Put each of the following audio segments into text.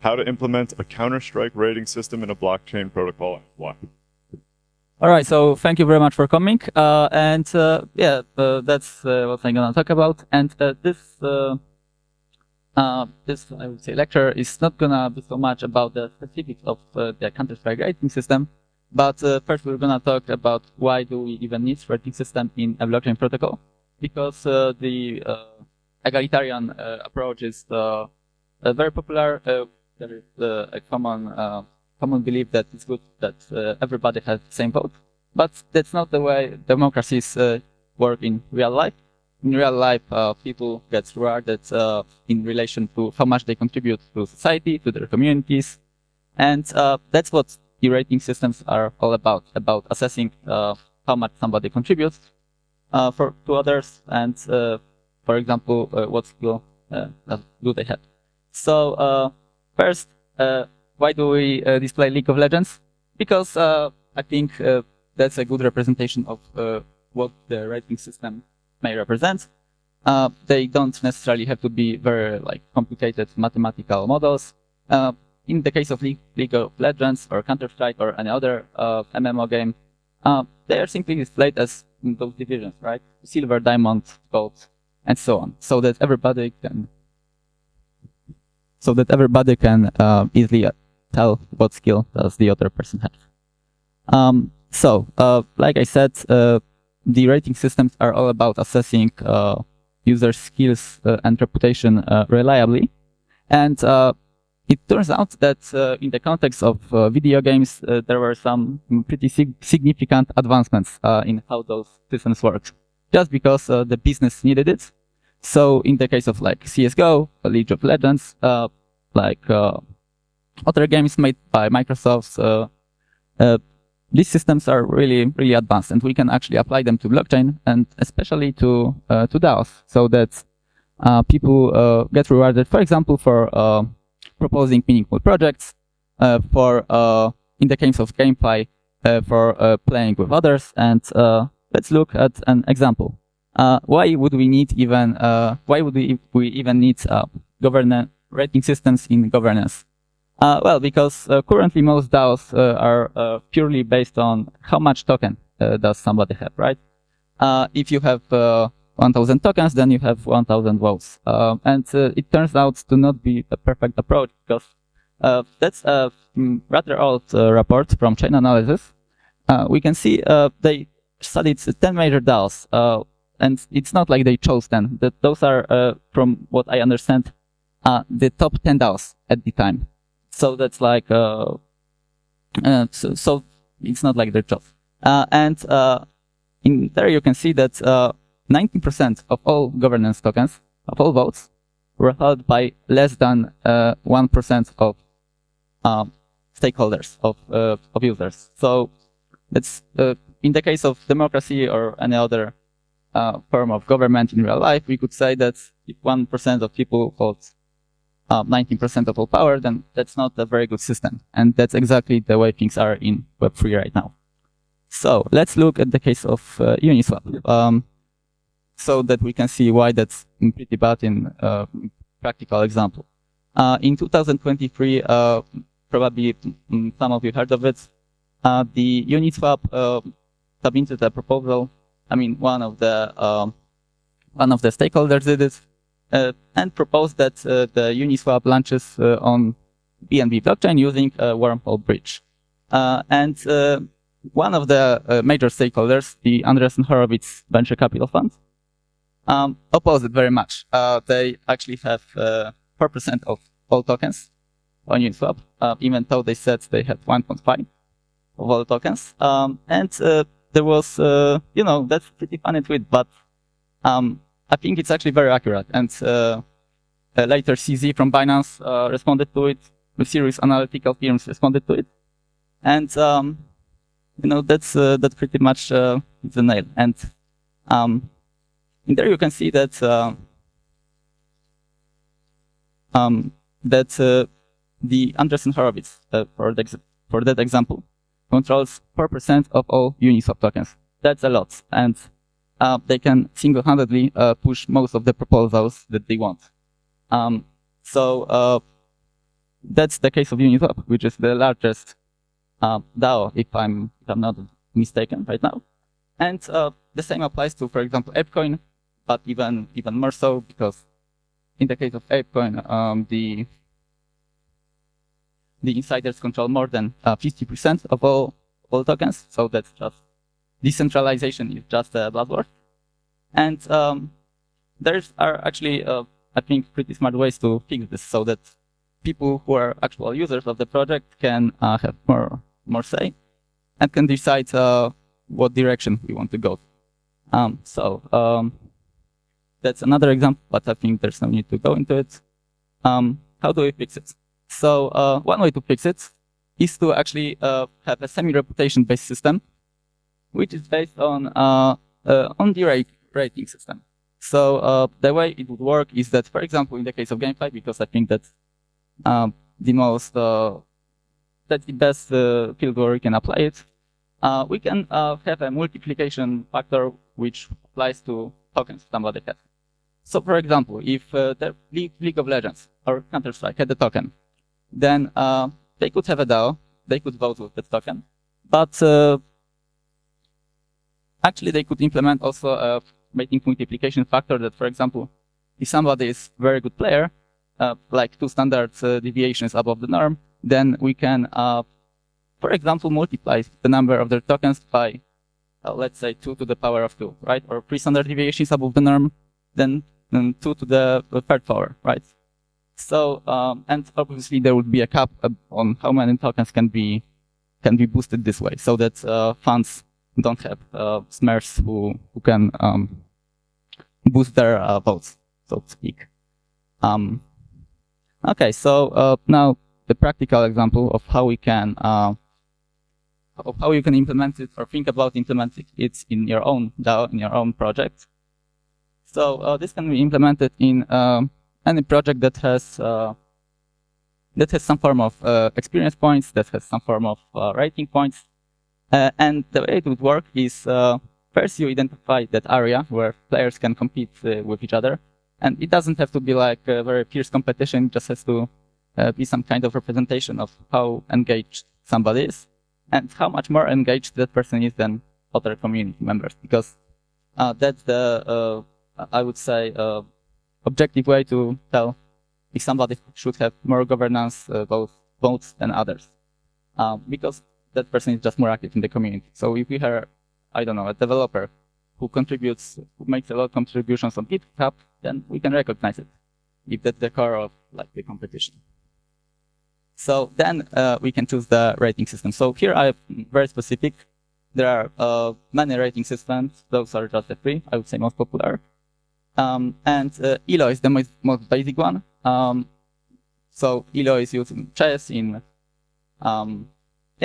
how to implement a Counter-Strike rating system in a blockchain protocol, and why. All right, so thank you very much for coming. That's what I'm gonna talk about. And this I would say lecture is not gonna be so much about the specifics of the Counter-Strike rating system, but first we're gonna talk about why do we even need rating system in a blockchain protocol, because the egalitarian approach is very popular. There is a common belief that it's good that everybody has the same vote, but that's not the way democracies work in real life. In real life, people get rewarded in relation to how much they contribute to society, to their communities, and that's what the rating systems are all about assessing how much somebody contributes to others, and for example, what skill do they have. So first, why do we display League of Legends? Because I think that's a good representation of what the rating system may represent. They don't necessarily have to be very complicated mathematical models. In the case of League of Legends or Counter-Strike or any other MMO game, they are simply displayed as those divisions, right? Silver, diamond, gold, and so on, so that everybody can easily tell what skill does the other person have. Like I said, the rating systems are all about assessing user skills and reputation reliably. And it turns out that in the context of video games, there were some pretty significant advancements in how those systems work, just because the business needed it. So in the case of CSGO, League of Legends, other games made by Microsoft, these systems are really advanced, and we can actually apply them to blockchain, and especially to DAOs, so that people get rewarded, for example, for proposing meaningful projects, in the case of gameplay, for playing with others. And let's look at an example. Why would we even need governance rating systems in governance? Well, because currently most DAOs are purely based on how much token does somebody have, right? If you have 1,000 tokens, then you have 1,000 votes. And it turns out to not be a perfect approach, because that's a rather old report from Chain Analysis. We can see they studied 10 major DAOs, and it's not like they chose 10. Those are, from what I understand, the top 10 DAOs at the time. So that's so it's not like their job. And in there you can see that 90% of all governance tokens, of all votes, were held by less than 1% of stakeholders, of users. So that's in the case of democracy or any other form of government in real life, we could say that if 1% of people vote 19% of all power, then that's not a very good system. And that's exactly the way things are in Web3 right now. So let's look at the case of Uniswap, so that we can see why that's pretty bad in practical example. In 2023, probably some of you heard of it, the Uniswap submitted a proposal. I mean, one of the stakeholders did it, and proposed that the Uniswap launches on BNB blockchain using a wormhole bridge. And one of the major stakeholders, the Andreessen Horowitz Venture Capital Fund, opposed it very much. They actually have 4% of all tokens on Uniswap, even though they said they had 1.5 of all tokens. And there was, that's pretty funny tweet, but I think it's actually very accurate. And later CZ from Binance responded to it, with serious analytical firms responded to it. And, that's pretty much the nail. And in there you can see that the Andreessen Horowitz, for that example, controls 4% of all Uniswap tokens. That's a lot. And they can single-handedly push most of the proposals that they want. that's the case of Uniswap, which is the largest DAO, if I'm not mistaken right now. And the same applies to, for example, ApeCoin, but even more so, because in the case of ApeCoin, the insiders control more than 50% of all tokens. So that's just decentralization is just a buzzword. And there are actually, I think, pretty smart ways to fix this so that people who are actual users of the project can have more say and can decide what direction we want to go. That's another example, but I think there's no need to go into it. How do we fix it? So one way to fix it is to actually have a semi-reputation based system, which is based on the rating system. So the way it would work is that, for example, in the case of GameFi, because I think that's that's the best field where we can apply it, we can have a multiplication factor which applies to tokens somebody has. So, for example, if the League of Legends or Counter-Strike had a token, then they could have a DAO, they could vote with that token, but actually they could implement also a rating multiplication factor that, for example, if somebody is a very good player, like 2 standard deviations above the norm, then we can, for example, multiply the number of their tokens by, let's say, 2 to the power of 2, right? Or 3 standard deviations above the norm, then 2 to the 3rd power, right? So, and obviously there would be a cap on how many tokens can be boosted this way, so that funds don't have smurfs who can boost their votes, so to speak. Okay, so now the practical example of how we can you can implement it or think about implementing it in your own DAO, in your own project. So this can be implemented in any project that has some form of experience points, that has some form of rating points. And the way it would work is first you identify that area where players can compete with each other. And it doesn't have to be like a very fierce competition, it just has to be some kind of representation of how engaged somebody is and how much more engaged that person is than other community members. Because that's the, I would say, objective way to tell if somebody should have more governance votes than others. Because that person is just more active in the community. So if we have, I don't know, a developer who makes a lot of contributions on GitHub, then we can recognize it if that's the core of like the competition. So then we can choose the rating system. So here I'm very specific. There are many rating systems. Those are just the 3, I would say, most popular. And ELO is the most basic one. So ELO is used in chess,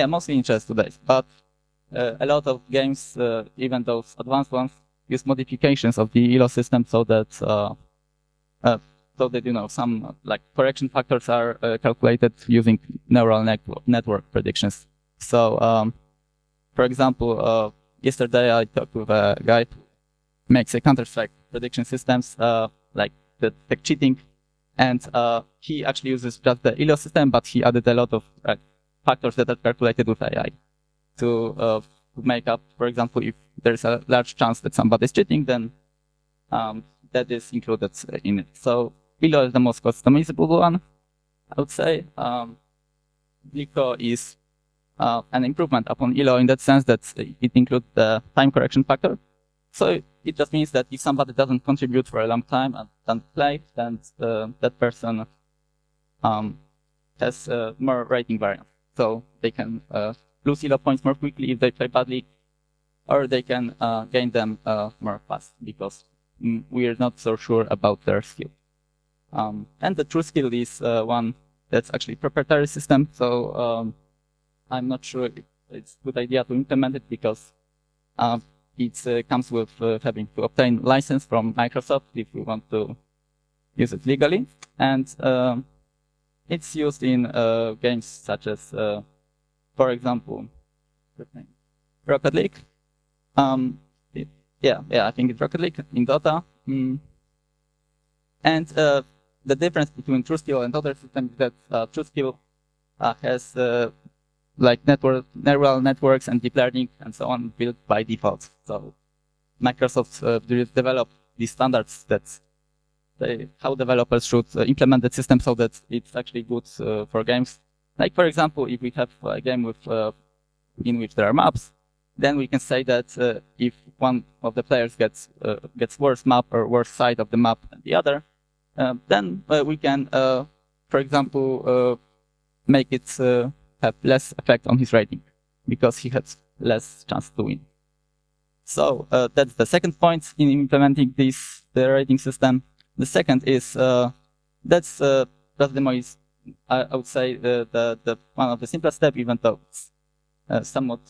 mostly in chess today. But a lot of games, even those advanced ones, use modifications of the ELO system so that some like correction factors are calculated using neural network predictions. So, for example, yesterday I talked with a guy who makes a Counter-Strike prediction systems like the tech cheating, and he actually uses just the ELO system, but he added a lot of factors that are calculated with AI to make up, for example, if there's a large chance that somebody is cheating, then that is included in it. So ELO is the most customizable one, I would say. Lico is an improvement upon ELO in that sense that it includes the time correction factor. So it just means that if somebody doesn't contribute for a long time and doesn't play, then that person has more rating variance. So they can lose ELO points more quickly if they play badly, or they can gain them more fast because we're not so sure about their skill. And the true skill is one that's actually proprietary system. So I'm not sure if it's a good idea to implement it because it comes with having to obtain license from Microsoft if we want to use it legally. And it's used in games such as, for example, Rocket League. I think it's Rocket League in Dota. And the the difference between TrueSkill and other systems is that TrueSkill has like neural networks and deep learning and so on built by default. So Microsoft developed these standards that how developers should implement the system so that it's actually good for games. Like for example, if we have a game with in which there are maps, then we can say that if one of the players gets worse map or worse side of the map than the other, then we can, for example, make it have less effect on his rating because he has less chance to win. So that's the second point in implementing the rating system. The second is that's the most, I would say the one of the simplest steps, even though it's somewhat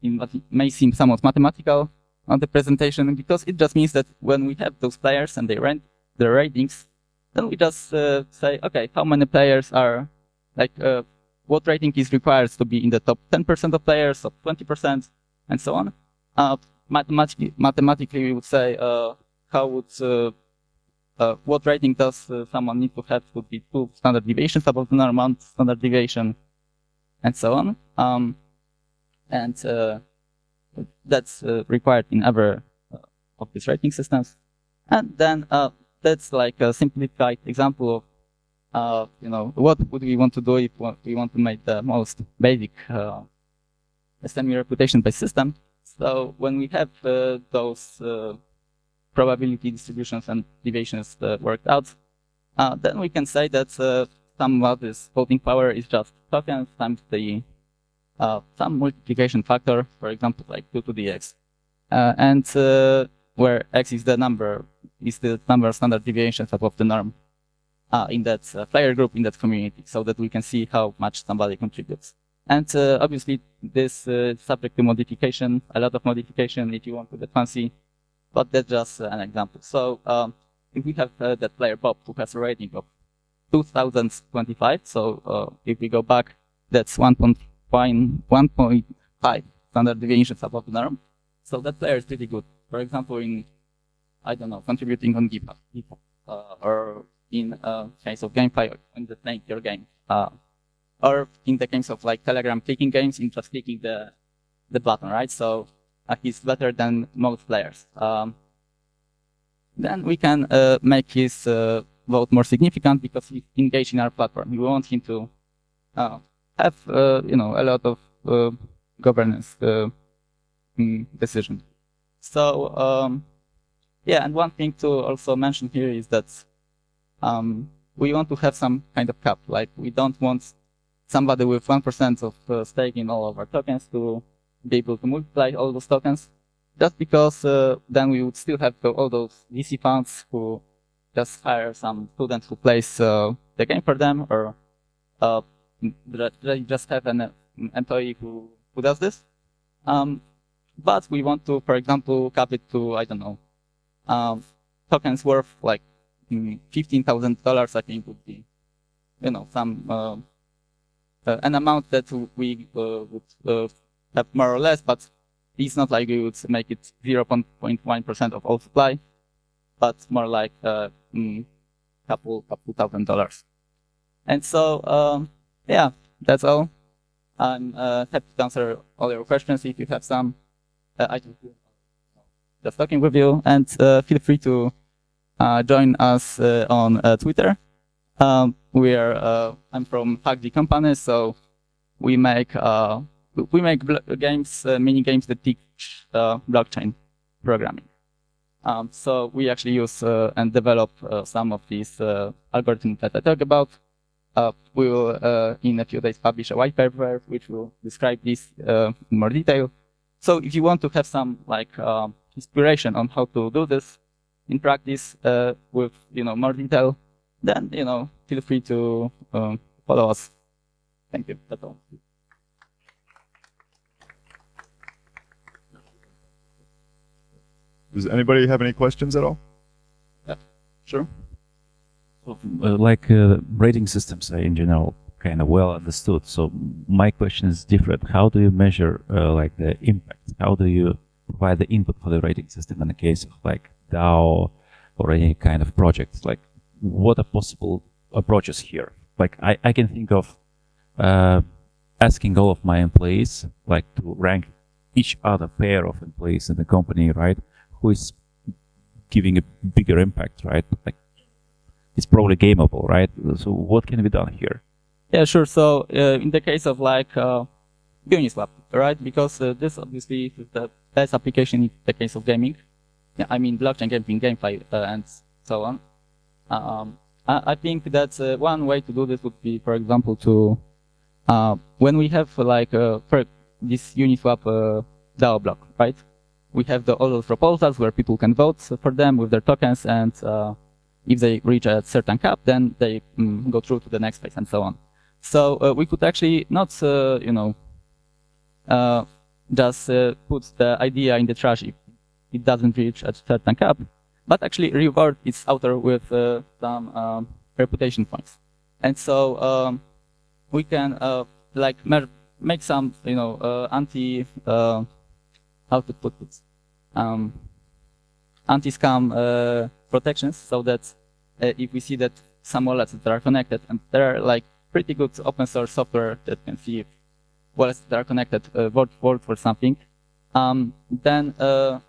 it may seem somewhat mathematical on the presentation, because it just means that when we have those players and they rank their ratings, then we just say, okay, how many players are like what rating is required to be in the top 10% of players, top 20%, and so on. Mathematically, we would say how would what rating does someone need to have would be 2 standard deviations above the normal standard deviation, and so on. And that's required in every of these rating systems. And then that's like a simplified example of, what would we want to do if we want to make the most basic semi-reputation-based system. So when we have those probability distributions and deviations worked out, then we can say that some of this voting power is just tokens times the some multiplication factor, for example, like 2 to the x, and where x is the number of standard deviations above the norm in that player group, in that community, so that we can see how much somebody contributes. And obviously, this is subject to modification, a lot of modification if you want to get fancy, but that's just an example. So if we have that player Bob who has a rating of 2025, so if we go back, that's 1.5 standard deviations above the norm. So that player is pretty good. For example, in, I don't know, contributing on GitHub, or in case of GameFi, when the playing your game, or in the case of like Telegram clicking games, in just clicking the button, right? So he's better than most players. Then we can make his vote more significant because he's engaged in our platform. We want him to have a lot of governance decision. So yeah, and one thing to also mention here is that we want to have some kind of cap. Like we don't want somebody with 1% of stake in all of our tokens to be able to multiply all those tokens, just because then we would still have all those VC funds who just hire some student who plays the game for them, or just have an employee who does this. But we want to, for example, cap it to, I don't know, tokens worth like $15,000, I think would be, some an amount that we would have more or less, but it's not like we would make it 0.1% of all supply, but more like couple $1,000. And so, yeah, that's all. I'm happy to answer all your questions if you have some. I just talking with you, and feel free to join us on Twitter. I'm from Hack Company, so we make games, mini games that teach blockchain programming. So we actually use and develop some of these algorithms that I talk about. We will in a few days publish a white paper which will describe this in more detail. So if you want to have some inspiration on how to do this in practice with more detail, then feel free to follow us. Thank you. That's all. Does anybody have any questions at all? Yeah, sure. So, rating systems are in general kind of well understood. So my question is different. How do you measure the impact? How do you provide the input for the rating system in the case of like DAO or any kind of project? Like what are possible approaches here? Like I can think of asking all of my employees like to rank each other pair of employees in the company, right? Who is giving a bigger impact, right? Like it's probably gameable, right? So what can be done here? Yeah, sure. So in the case of like Uniswap, right? Because this obviously is the best application in the case of gaming. Yeah, I mean blockchain gaming, GameFi, and so on. I think that one way to do this would be, for example, to when we have like for this Uniswap DAO block, right? We have all those proposals where people can vote for them with their tokens, and if they reach a certain cap, then they go through to the next phase and so on. So we could actually not, just put the idea in the trash if it doesn't reach a certain cap, but actually reward its author with some reputation points. And so we can like make some, anti, how to put it, anti-scam protections, so that if we see that some wallets that are connected, and there are like pretty good open source software that can see if wallets that are connected work for something, then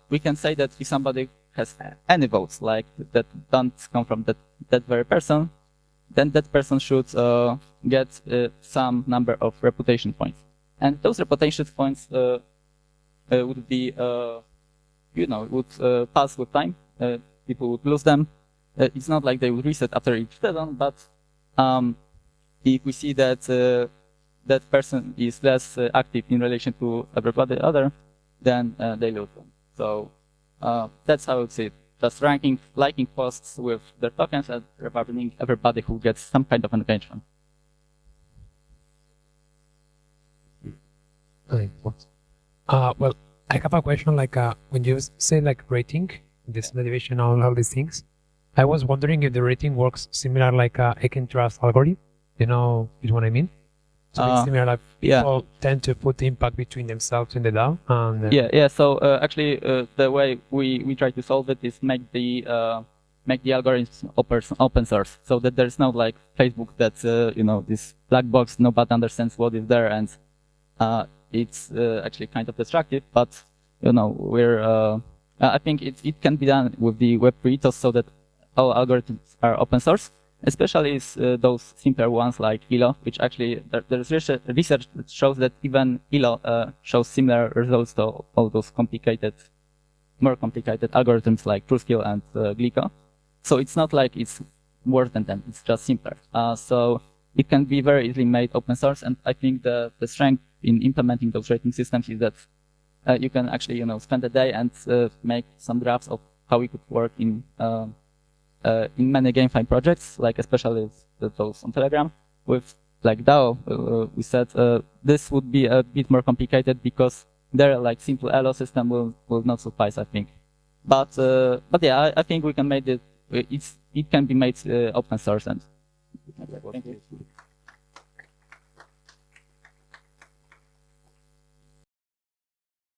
we can say that if somebody has any votes like that don't come from that very person, then that person should get some number of reputation points. And those reputation points would be, would pass with time. People would lose them. It's not like they would reset after each session, but if we see that that person is less active in relation to everybody other, then they lose them. So that's how I would see it. Just liking posts with their tokens and rewarding everybody who gets some kind of engagement. Well, I have a question. Like when you say like rating, this motivation, all these things, I was wondering if the rating works similar like I can trust algorithm. You know what I mean? So it's similar. Like people tend to put the impact between themselves and the DAO. And yeah. So actually, the way we try to solve it is make the algorithms open source, so that there's no like Facebook that this black box, nobody understands what is there, and it's actually kind of destructive. But we're I think it can be done with the Web3 ethos, so that all algorithms are open source, especially those simpler ones like ELO, which actually there's research that shows that even ELO shows similar results to all those more complicated algorithms like TrueScale and Glico. So it's not like it's worse than them, it's just simpler. So it can be very easily made open source, and I think the strength in implementing those rating systems is that you can actually spend a day and make some drafts of how it could work in many GameFi projects, like especially those on Telegram. With like DAO, we said this would be a bit more complicated because their like simple ELO system will not suffice, I think. But yeah, I think we can make it. It can be made open source, and thank you.